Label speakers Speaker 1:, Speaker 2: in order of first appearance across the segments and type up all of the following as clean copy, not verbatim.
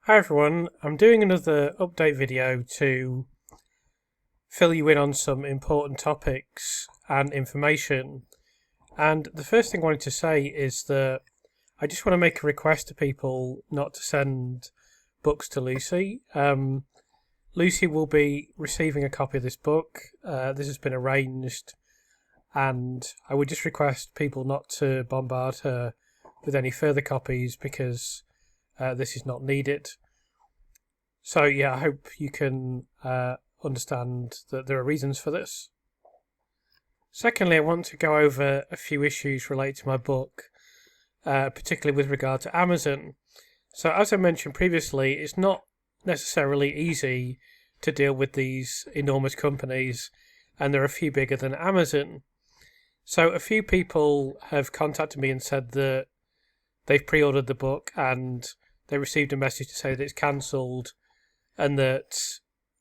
Speaker 1: Hi everyone, I'm doing another update video to fill you in on some important topics and information. And the first thing I wanted to say is that I just want to make a request to people not to send books to Lucy. Lucy will be receiving a copy of this book. This has been arranged, and I would just request people not to bombard her with any further copies because this is not needed. So yeah, I hope you can understand that there are reasons for this. Secondly, I want to go over a few issues related to my book, particularly with regard to Amazon. So as I mentioned previously, it's not necessarily easy to deal with these enormous companies, and there are a few bigger than Amazon. So a few people have contacted me and said that they've pre-ordered the book and they received a message to say that it's cancelled and that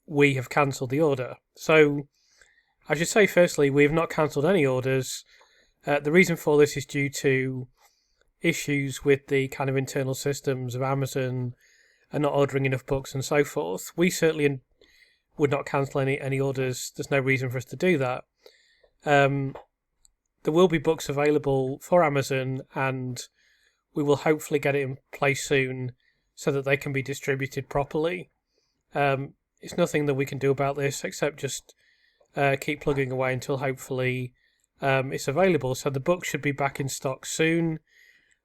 Speaker 1: we have cancelled the order. So I should say firstly, we have not cancelled any orders. The reason for this is due to issues with the kind of internal systems of Amazon and not ordering enough books and so forth. We certainly would not cancel any orders. There's no reason for us to do that. There will be books available for Amazon, and we will hopefully get it in place soon so that they can be distributed properly. It's nothing that we can do about this except just keep plugging away until hopefully it's available. So the book should be back in stock soon.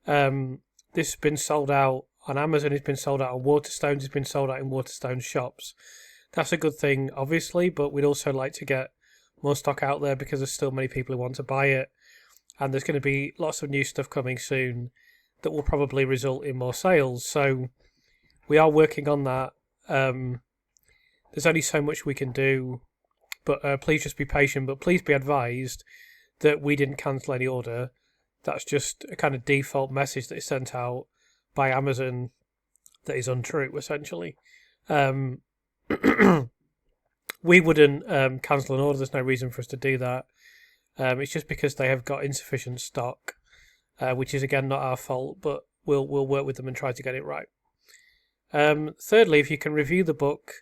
Speaker 1: This has been sold out on Amazon, it's been sold out on Waterstones, it's been sold out in Waterstone shops. That's a good thing, obviously, but we'd also like to get more stock out there because there's still many people who want to buy it. And there's going to be lots of new stuff coming soon that will probably result in more sales. So we are working on that. There's only so much we can do, but please just be patient. But please be advised that we didn't cancel any order. That's just a kind of default message that is sent out by Amazon that is untrue, essentially. We wouldn't cancel an order. There's no reason for us to do that. It's just because they have got insufficient stock, which is again not our fault, but we'll work with them and try to get it right. Thirdly, if you can review the book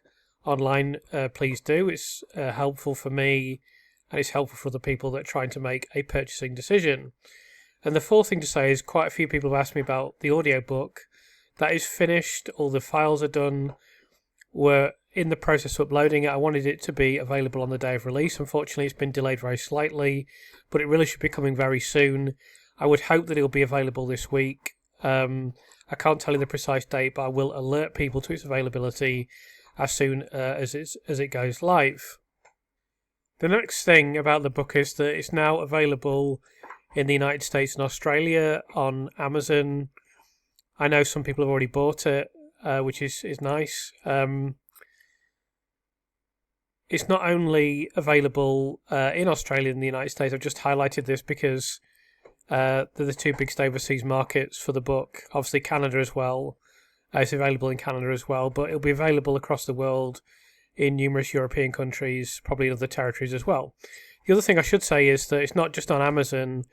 Speaker 1: online, please do. It's helpful for me, and it's helpful for the people that are trying to make a purchasing decision. And the fourth thing to say is quite a few people have asked me about the audiobook. That is finished. All the files are done. We're in the process of uploading it. I wanted it to be available on the day of release. Unfortunately, it's been delayed very slightly, but it really should be coming very soon. I would hope that it'll be available this week. I can't tell you the precise date, but I will alert people to its availability as soon as it goes live. The next thing about the book is that it's now available in the United States and Australia on Amazon. I know some people have already bought it, which is nice. It's not only available in Australia and the United States. I've just highlighted this because they're the two biggest overseas markets for the book. Obviously, Canada as well. It's available in Canada as well, but it'll be available across the world in numerous European countries, probably other territories as well. The other thing I should say is that it's not just on Amazon.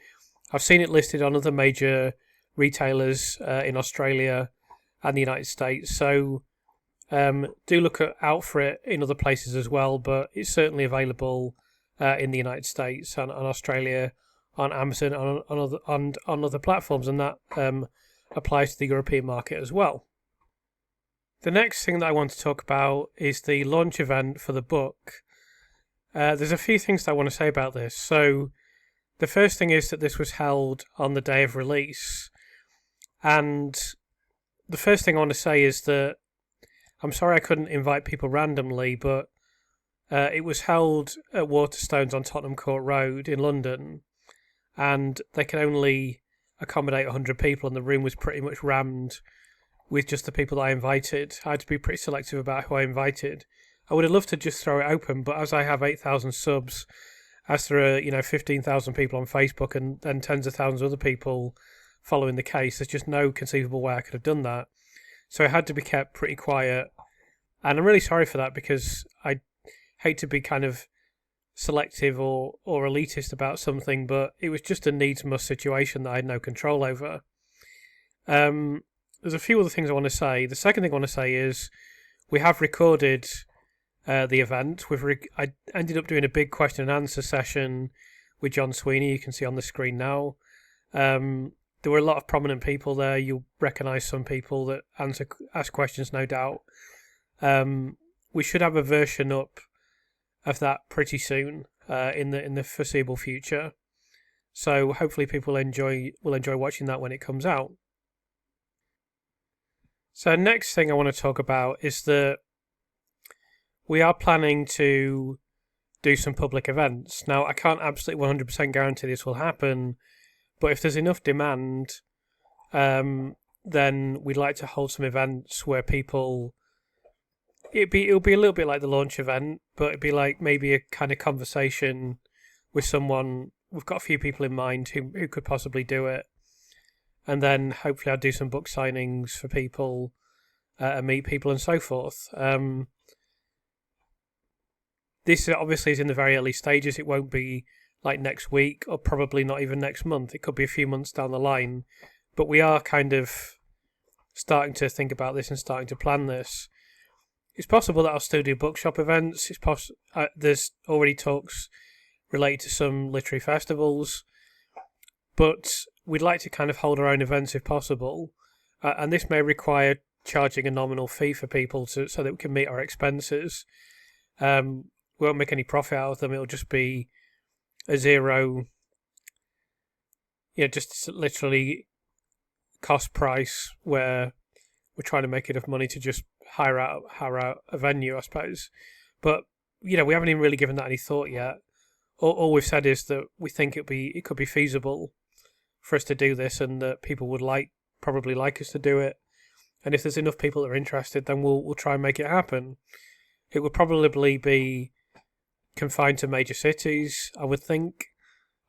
Speaker 1: I've seen it listed on other major retailers in Australia and the United States. So do look out for it in other places as well, but it's certainly available in the United States and Australia, on Amazon, on other platforms, and that applies to the European market as well. The next thing that I want to talk about is the launch event for the book. There's a few things that I want to say about this. So the first thing is that this was held on the day of release, and the first thing I want to say is that I'm sorry I couldn't invite people randomly, but it was held at Waterstones on Tottenham Court Road in London, and they can only accommodate 100 people, and the room was pretty much rammed with just the people that I invited. I had to be pretty selective about who I invited. I would have loved to just throw it open, but as I have 8,000 subs, as there are 15,000 people on Facebook and then tens of thousands of other people following the case, there's just no conceivable way I could have done that. So it had to be kept pretty quiet, and I'm really sorry for that because I hate to be kind of selective or elitist about something, but it was just a needs must situation that I had no control over. there's a few other things I want to say. The second thing I want to say is we have recorded the event. I ended up doing a big question and answer session with John Sweeney. You can see on the screen now. There were a lot of prominent people there. You'll recognise some people that ask questions, no doubt. We should have a version up of that pretty soon in the foreseeable future. So hopefully people will enjoy watching that when it comes out. So next thing I want to talk about is that we are planning to do some public events. Now, I can't absolutely 100% guarantee this will happen, but if there's enough demand, then we'd like to hold some events where people... It'll be a little bit like the launch event, but it'd be like maybe a kind of conversation with someone. We've got a few people in mind who could possibly do it. And then hopefully I'll do some book signings for people and meet people and so forth. This obviously is in the very early stages. It won't be like next week or probably not even next month. It could be a few months down the line. But we are kind of starting to think about this and starting to plan this. It's possible that I'll still do bookshop events. There's already talks related to some literary festivals. But we'd like to kind of hold our own events if possible. And this may require charging a nominal fee for people so that we can meet our expenses. We won't make any profit out of them. It'll just be a zero, just literally cost price where we're trying to make enough money to just hire out a venue, I suppose. But, we haven't even really given that any thought yet. All we've said is that we think it could be feasible for us to do this and that people would probably like us to do it. And if there's enough people that are interested, then we'll try and make it happen. It would probably be confined to major cities, I would think.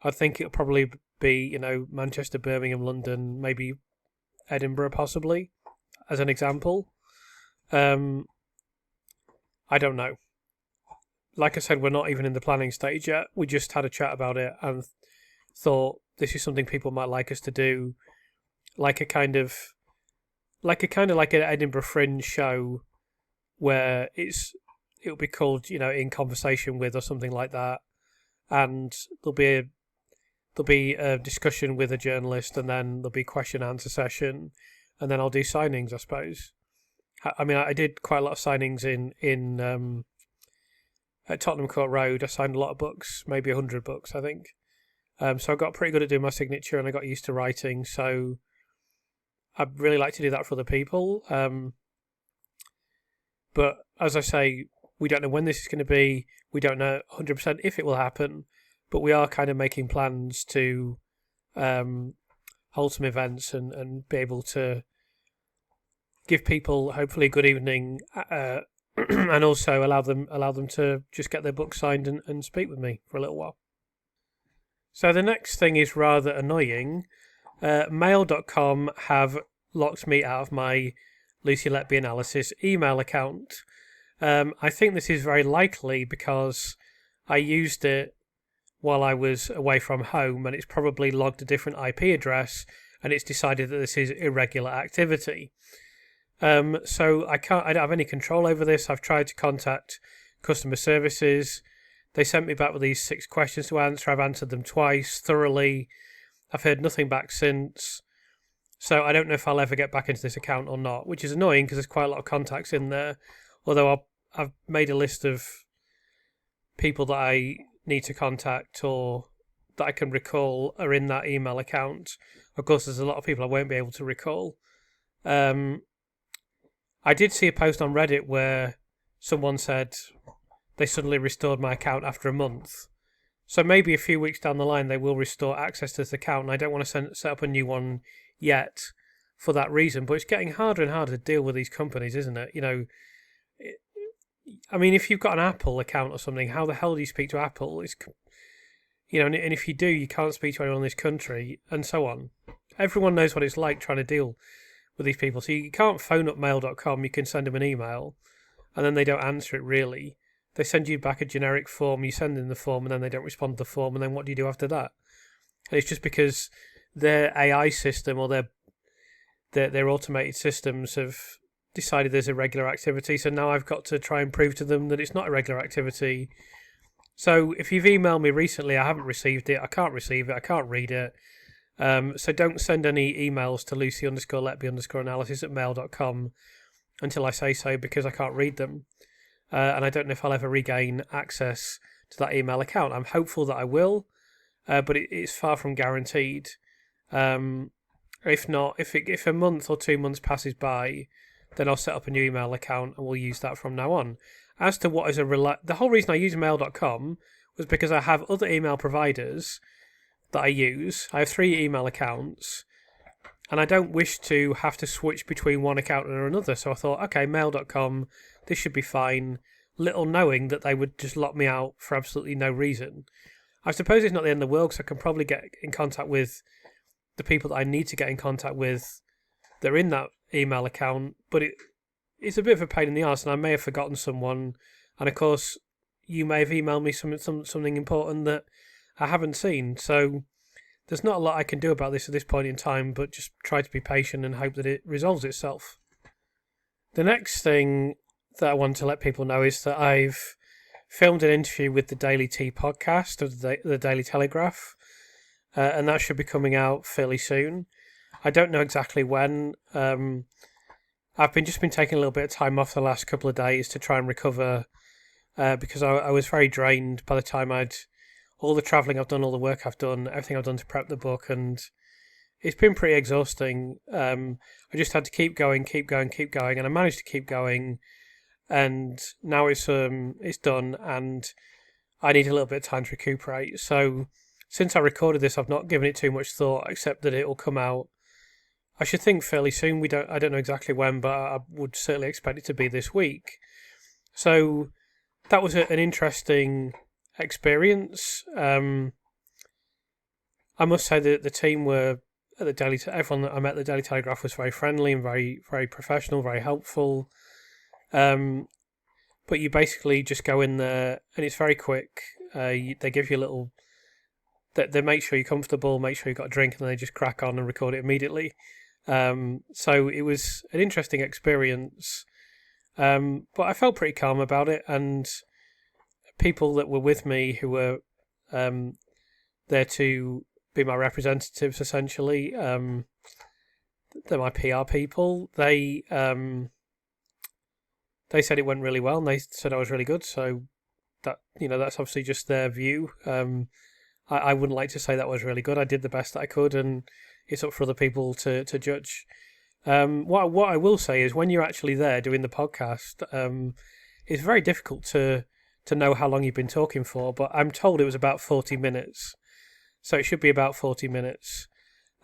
Speaker 1: I think it'll probably be, Manchester, Birmingham, London, maybe Edinburgh possibly, as an example. I don't know. Like I said, we're not even in the planning stage yet. We just had a chat about it and thought this is something people might like us to do, like an Edinburgh Fringe show where it'll be called, In Conversation With or something like that, and there'll be a discussion with a journalist, and then there'll be question and answer session, and then I'll do signings, I suppose. I mean, I did quite a lot of signings in at Tottenham Court Road. I signed a lot of books, maybe 100 books, I think. So I got pretty good at doing my signature, and I got used to writing. So I'd really like to do that for other people. But as I say, we don't know when this is going to be. We don't know 100% if it will happen. But we are kind of making plans to hold some events and be able to give people hopefully a good evening and also allow them to just get their book signed and speak with me for a little while. So the next thing is rather annoying. Mail.com have locked me out of my Lucy Letby Analysis email account. I think this is very likely because I used it while I was away from home and it's probably logged a different IP address and it's decided that this is irregular activity. So I don't have any control over this. I've tried to contact customer services. They sent me back with these 6 questions to answer. I've answered them twice thoroughly. I've heard nothing back since. So I don't know if I'll ever get back into this account or not, which is annoying because there's quite a lot of contacts in there. Although I've made a list of people that I need to contact or that I can recall are in that email account. Of course, there's a lot of people I won't be able to recall. I did see a post on Reddit where someone said they suddenly restored my account after a month. So maybe a few weeks down the line they will restore access to this account, and I don't want to set up a new one yet for that reason. But it's getting harder and harder to deal with these companies, isn't it? I mean, if you've got an Apple account or something, how the hell do you speak to Apple? And if you do, you can't speak to anyone in this country, and so on. Everyone knows what it's like trying to deal with these people. So you can't phone up mail.com, you can send them an email, and then they don't answer it really. They send you back a generic form, you send in the form, and then they don't respond to the form, and then what do you do after that? And it's just because their AI system or their automated systems have decided there's irregular activity. So now I've got to try and prove to them that it's not irregular activity. So if you've emailed me recently, I haven't received it. I can't receive it. I can't read it. So don't send any emails to Lucy_Letby_analysis@mail.com until I say so, because I can't read them. And I don't know if I'll ever regain access to that email account. I'm hopeful that I will, but it's far from guaranteed. If not, if a month or 2 months passes by, then I'll set up a new email account and we'll use that from now on. As to what is the whole reason I use mail.com was because I have other email providers that I use. I have 3 email accounts, and I don't wish to have to switch between one account and another. So I thought, okay, mail.com, this should be fine, little knowing that they would just lock me out for absolutely no reason. I suppose it's not the end of the world, because I can probably get in contact with the people that I need to get in contact with that are in that email account, but it's a bit of a pain in the arse, and I may have forgotten someone, and of course you may have emailed me something important that I haven't seen. So there's not a lot I can do about this at this point in time, but just try to be patient and hope that it resolves itself. The next thing that I want to let people know is that I've filmed an interview with the Daily Tea podcast of the Daily Telegraph, and that should be coming out fairly soon. I don't know exactly when. I've just been taking a little bit of time off the last couple of days to try and recover, because I was very drained by the time all the travelling I've done, all the work I've done, everything I've done to prep the book, and it's been pretty exhausting. I just had to keep going, and I managed to keep going, and now it's done, and I need a little bit of time to recuperate. So since I recorded this, I've not given it too much thought, except that it will come out, I should think, fairly soon. I don't know exactly when, but I would certainly expect it to be this week. So that was an interesting experience. I must say that the team were at the Daily. Everyone that I met at the Daily Telegraph was very friendly and very, very professional, very helpful. But you basically just go in there and it's very quick. They give you a little. They make sure you're comfortable, make sure you've got a drink, and then they just crack on and record it immediately. So it was an interesting experience, but I felt pretty calm about it, and people that were with me who were there to be my representatives, essentially, they're my PR people. They said it went really well, and they said I was really good. So that's obviously just their view. I wouldn't like to say that was really good. I did the best that I could, and it's up for other people to judge. What I will say is, when you're actually there doing the podcast, it's very difficult to know how long you've been talking for, but I'm told it was about 40 minutes. So it should be about 40 minutes.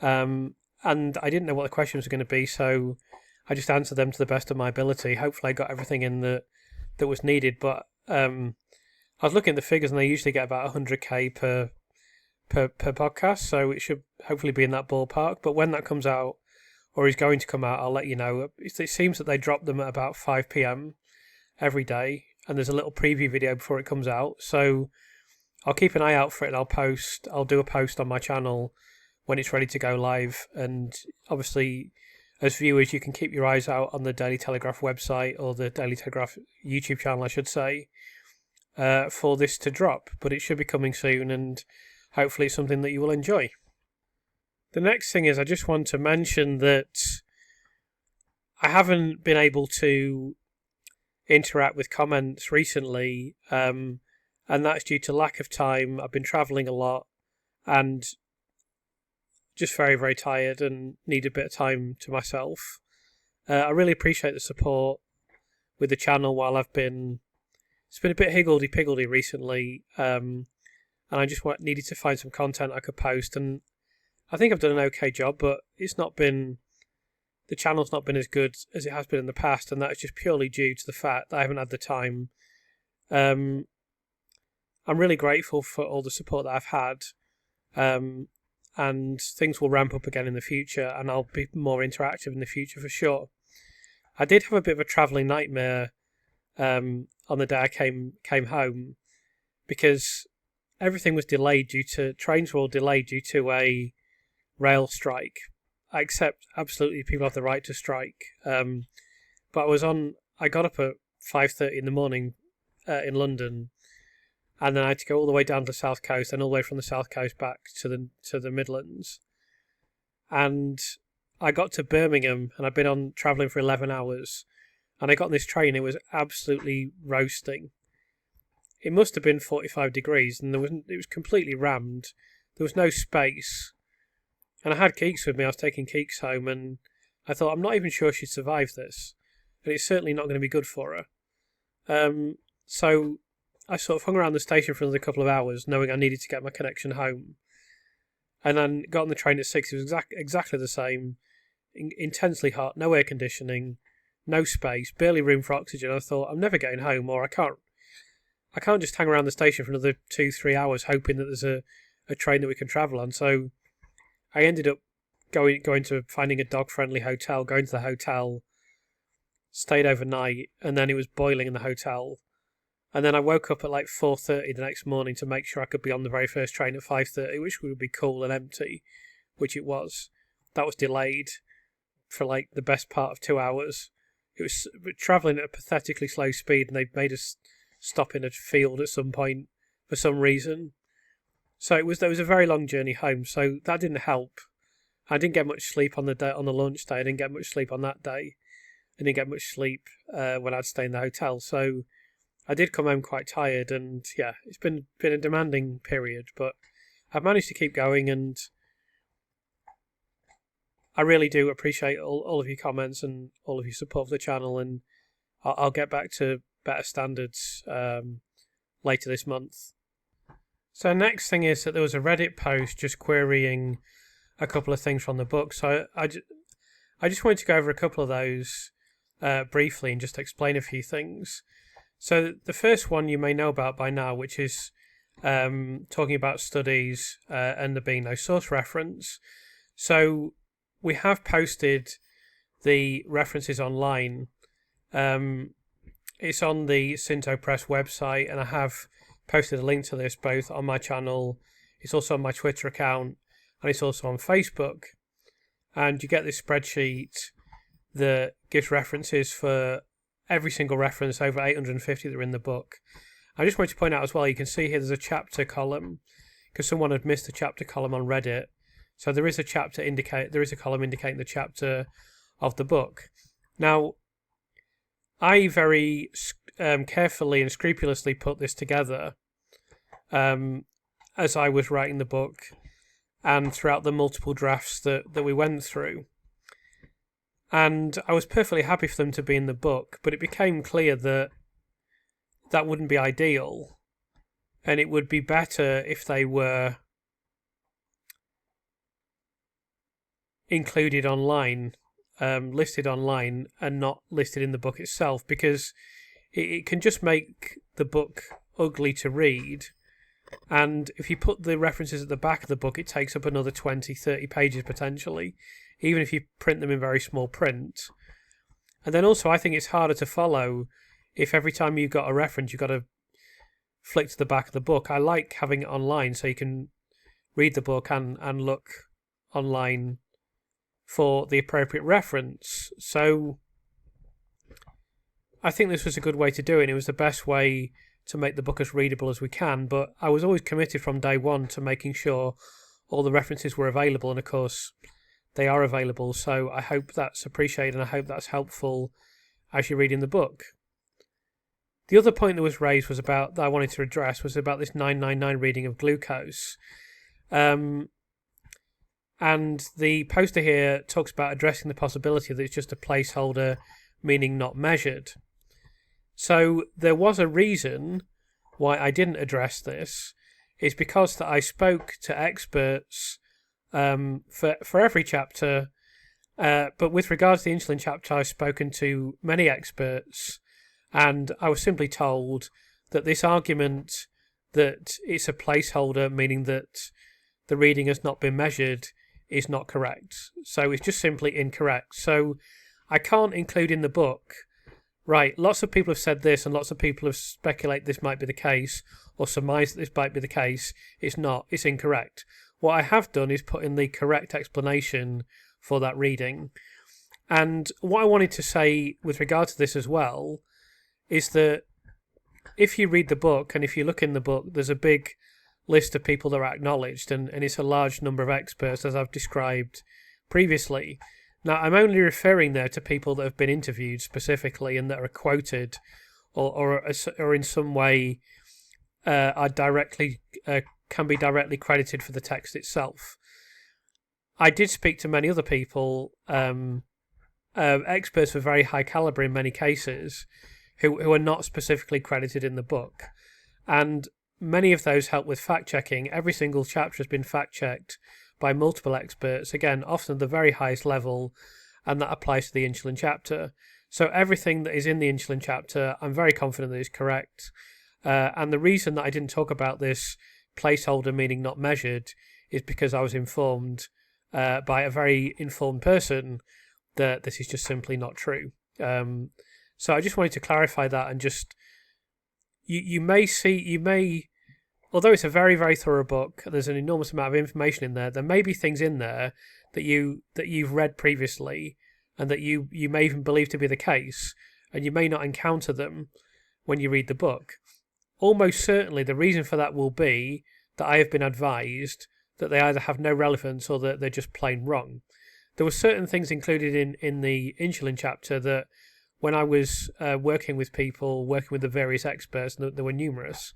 Speaker 1: And I didn't know what the questions were going to be, so I just answered them to the best of my ability. Hopefully I got everything in that was needed, but I was looking at the figures, and they usually get about 100k per podcast, so it should hopefully be in that ballpark. But when that comes out, or is going to come out, I'll let you know. It seems that they drop them at about 5 p.m. every day, and there's a little preview video before it comes out, so I'll keep an eye out for it, and I'll do a post on my channel when it's ready to go live. And obviously, as viewers, you can keep your eyes out on the Daily Telegraph website, or the Daily Telegraph YouTube channel, I should say, for this to drop. But it should be coming soon, and hopefully it's something that you will enjoy. The next thing is, I just want to mention that I haven't been able to interact with comments recently, and that's due to lack of time. I've been travelling a lot and just very, very tired and need a bit of time to myself. I really appreciate the support with the channel while it's been a bit higgledy-piggledy recently, and I just needed to find some content I could post, and I think I've done an okay job, but the channel's not been as good as it has been in the past, and that's just purely due to the fact that I haven't had the time. I'm really grateful for all the support that I've had, and things will ramp up again in the future, and I'll be more interactive in the future for sure. I did have a bit of a travelling nightmare on the day I came home, because everything was delayed trains were all delayed due to a rail strike. I accept absolutely people have the right to strike. But I got up at 5:30 in the morning in London, and then I had to go all the way down to the south coast, and all the way from the south coast back to the Midlands. And I got to Birmingham, and I'd been on travelling for 11 hours, and I got on this train. It was absolutely roasting. It must have been 45 degrees, and it was completely rammed. There was no space. And I had Keeks with me. I was taking Keeks home, and I thought, I'm not even sure she'd survive this. And it's certainly not going to be good for her. So I sort of hung around the station for another couple of hours, knowing I needed to get my connection home. And then got on the train at 6. It was exactly the same. Intensely hot, no air conditioning, no space, barely room for oxygen. I thought, I'm never getting home, or I can't just hang around the station for another 2-3 hours hoping that there's a train that we can travel on. So I ended up going to finding a dog-friendly hotel, going to the hotel, stayed overnight, and then it was boiling in the hotel. And then I woke up at like 4:30 the next morning to make sure I could be on the very first train at 5:30, which would be cool and empty, which it was. That was delayed for like the best part of 2 hours. It was travelling at a pathetically slow speed, and they made us stop in a field at some point for some reason. So there was a very long journey home, so that didn't help. I didn't get much sleep on the launch day. I didn't get much sleep on that day. I didn't get much sleep when I'd stay in the hotel. So I did come home quite tired, and yeah, it's been a demanding period, but I've managed to keep going, and I really do appreciate all of your comments and all of your support for the channel, and I'll get back to better standards later this month. So next thing is that there was a Reddit post just querying a couple of things from the book. So I just wanted to go over a couple of those briefly and just explain a few things. So the first one you may know about by now, which is talking about studies and there being no source reference. So we have posted the references online. It's on the Cinto Press website, and I have posted a link to this both on my channel. It's also on my Twitter account, and it's also on Facebook. And you get this spreadsheet that gives references for every single reference, over 850 that are in the book. I just wanted to point out as well, you can see here there's a chapter column, because someone had missed a chapter column on Reddit. So there is a column indicating the chapter of the book. Now, I very carefully and scrupulously put this together as I was writing the book and throughout the multiple drafts that we went through. And I was perfectly happy for them to be in the book, but it became clear that that wouldn't be ideal, and it would be better if they were included online, listed online, and not listed in the book itself, because it can just make the book ugly to read. And if you put the references at the back of the book, it takes up another 20-30 pages potentially, even if you print them in very small print. And then also I think it's harder to follow if every time you've got a reference you've got to flick to the back of the book. I like having it online so you can read the book and look online for the appropriate reference. So I think this was a good way to do it, and it was the best way to make the book as readable as we can, but I was always committed from day one to making sure all the references were available, and of course they are available, so I hope that's appreciated and I hope that's helpful as you're reading the book. The other point that was raised that I wanted to address was about this 999 reading of glucose. And the poster here talks about addressing the possibility that it's just a placeholder, meaning not measured. So there was a reason why I didn't address this. It's because that I spoke to experts for every chapter, but with regards to the insulin chapter, I've spoken to many experts, and I was simply told that this argument that it's a placeholder, meaning that the reading has not been measured, is not correct. So it's just simply incorrect. So I can't include in the book, right, lots of people have said this and lots of people have speculated this might be the case or surmised that this might be the case. It's not. It's incorrect. What I have done is put in the correct explanation for that reading. And what I wanted to say with regard to this as well is that if you read the book and if you look in the book, there's a big list of people that are acknowledged, and it's a large number of experts, as I've described previously. Now, I'm only referring there to people that have been interviewed specifically and that are quoted or in some way are directly can be directly credited for the text itself. I did speak to many other people, experts of very high caliber in many cases, who are not specifically credited in the book, and many of those help with fact checking. Every single chapter has been fact checked by multiple experts, again, often at the very highest level, and that applies to the insulin chapter. So everything that is in the insulin chapter, I'm very confident that is correct. And the reason that I didn't talk about this placeholder meaning not measured is because I was informed by a very informed person that this is just simply not true. So I just wanted to clarify that, and just you may although it's a very, very thorough book, there's an enormous amount of information in there. There may be things in there that you've read previously, and that you may even believe to be the case, and you may not encounter them when you read the book. Almost certainly, the reason for that will be that I have been advised that they either have no relevance or that they're just plain wrong. There were certain things included in the insulin chapter that, when I was working with the various experts, and there were numerous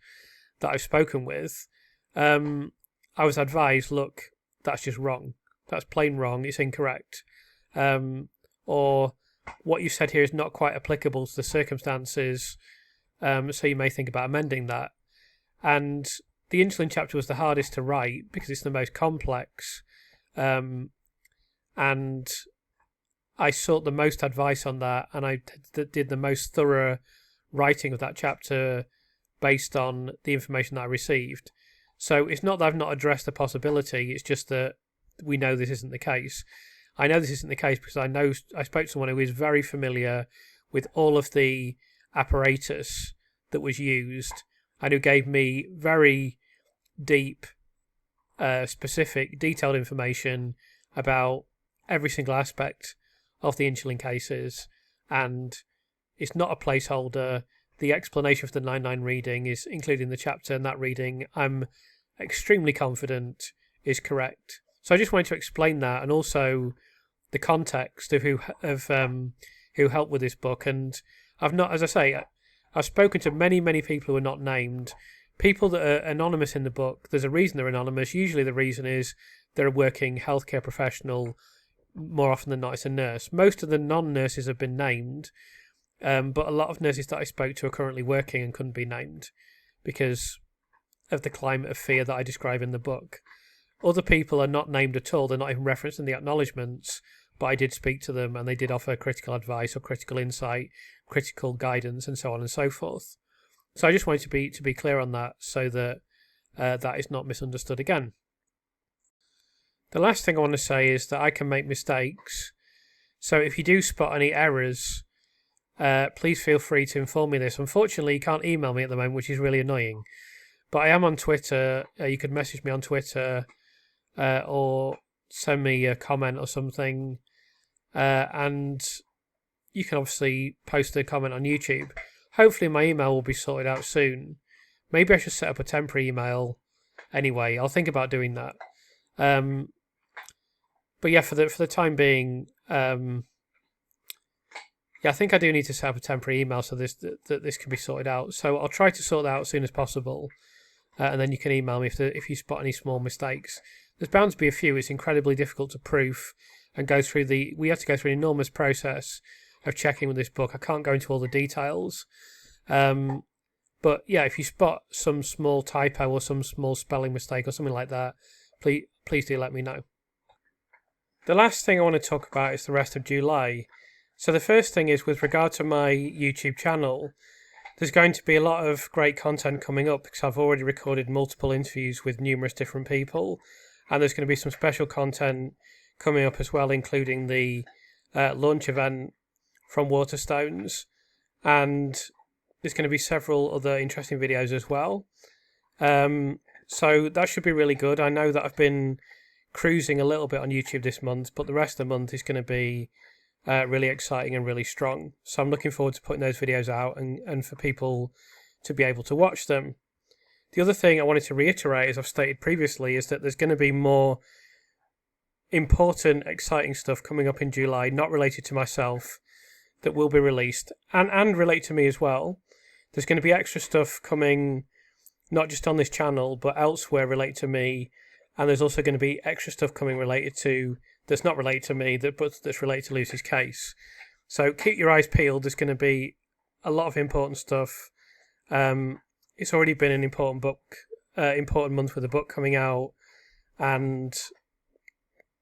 Speaker 1: that I've spoken with, I was advised, look, that's just wrong. That's plain wrong. It's incorrect. Or what you said here is not quite applicable to the circumstances, so you may think about amending that. And the insulin chapter was the hardest to write because it's the most complex, and I sought the most advice on that, and I did the most thorough writing of that chapter based on the information that I received. So it's not that I've not addressed the possibility, it's just that we know this isn't the case. I know this isn't the case because I spoke to someone who is very familiar with all of the apparatus that was used, and who gave me very deep, specific, detailed information about every single aspect of the insulin cases, and it's not a placeholder. The explanation for the 9.9 reading is included in the chapter, and that reading I'm extremely confident is correct. So I just wanted to explain that, and also the context of who helped with this book. And I've spoken to many people who are not named, people that are anonymous in the book. There's a reason they're anonymous. Usually the reason is they're a working healthcare professional. More often than not, it's a nurse. Most of the non-nurses have been named, but a lot of nurses that I spoke to are currently working and couldn't be named because of the climate of fear that I describe in the book. Other people are not named at all. They're not even referenced in the acknowledgements, but I did speak to them, and they did offer critical advice or critical insight, critical guidance, and so on and so forth. So I just wanted to be clear on that, so that that is not misunderstood again. The last thing I want to say is that I can make mistakes. So if you do spot any errors, please feel free to inform me of this. Unfortunately, you can't email me at the moment, which is really annoying. But I am on Twitter. You could message me on Twitter, or send me a comment or something. And you can obviously post a comment on YouTube. Hopefully my email will be sorted out soon. Maybe I should set up a temporary email. Anyway, I'll think about doing that. But yeah, for the time being, I think I do need to set up a temporary email so that this can be sorted out. So I'll try to sort that out as soon as possible, and then you can email me if you spot any small mistakes. There's bound to be a few. It's incredibly difficult to proof and go through we have to go through an enormous process of checking with this book. I can't go into all the details, but yeah, if you spot some small typo or some small spelling mistake or something like that, please do let me know. The last thing I want to talk about is the rest of July. So the first thing is with regard to my YouTube channel, there's going to be a lot of great content coming up because I've already recorded multiple interviews with numerous different people, and there's going to be some special content coming up as well, including the launch event from Waterstones, and there's going to be several other interesting videos as well. So that should be really good. I know that I've been cruising a little bit on YouTube this month, but the rest of the month is going to be really exciting and really strong. So I'm looking forward to putting those videos out and for people to be able to watch them. The other thing I wanted to reiterate, as I've stated previously, is that there's going to be more important, exciting stuff coming up in July, not related to myself, that will be released and relate to me as well. There's going to be extra stuff coming, not just on this channel, but elsewhere related to me. And there's also going to be extra stuff coming that's not related to me, but that's related to Lucy's case. So keep your eyes peeled. There's going to be a lot of important stuff. It's already been an important month with the book coming out, and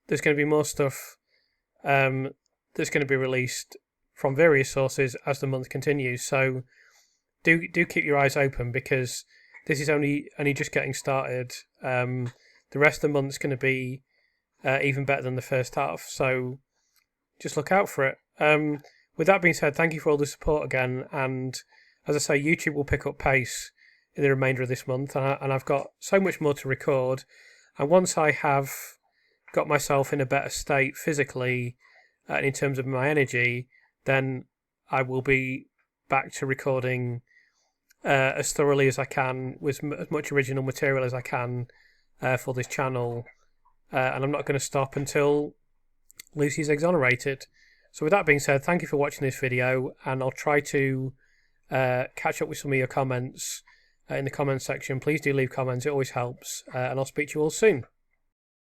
Speaker 1: there's going to be more stuff that's going to be released from various sources as the month continues. So do keep your eyes open, because this is only just getting started. The rest of the month's going to be even better than the first half. So just look out for it. With that being said, thank you for all the support again. And as I say, YouTube will pick up pace in the remainder of this month. And I've got so much more to record. And once I have got myself in a better state physically and in terms of my energy, then I will be back to recording as thoroughly as I can, with as much original material as I can for this channel. And I'm not going to stop until Lucy's exonerated. So with that being said, thank you for watching this video, and I'll try to catch up with some of your comments in the comments section. Please do leave comments, it always helps, and I'll speak to you all soon.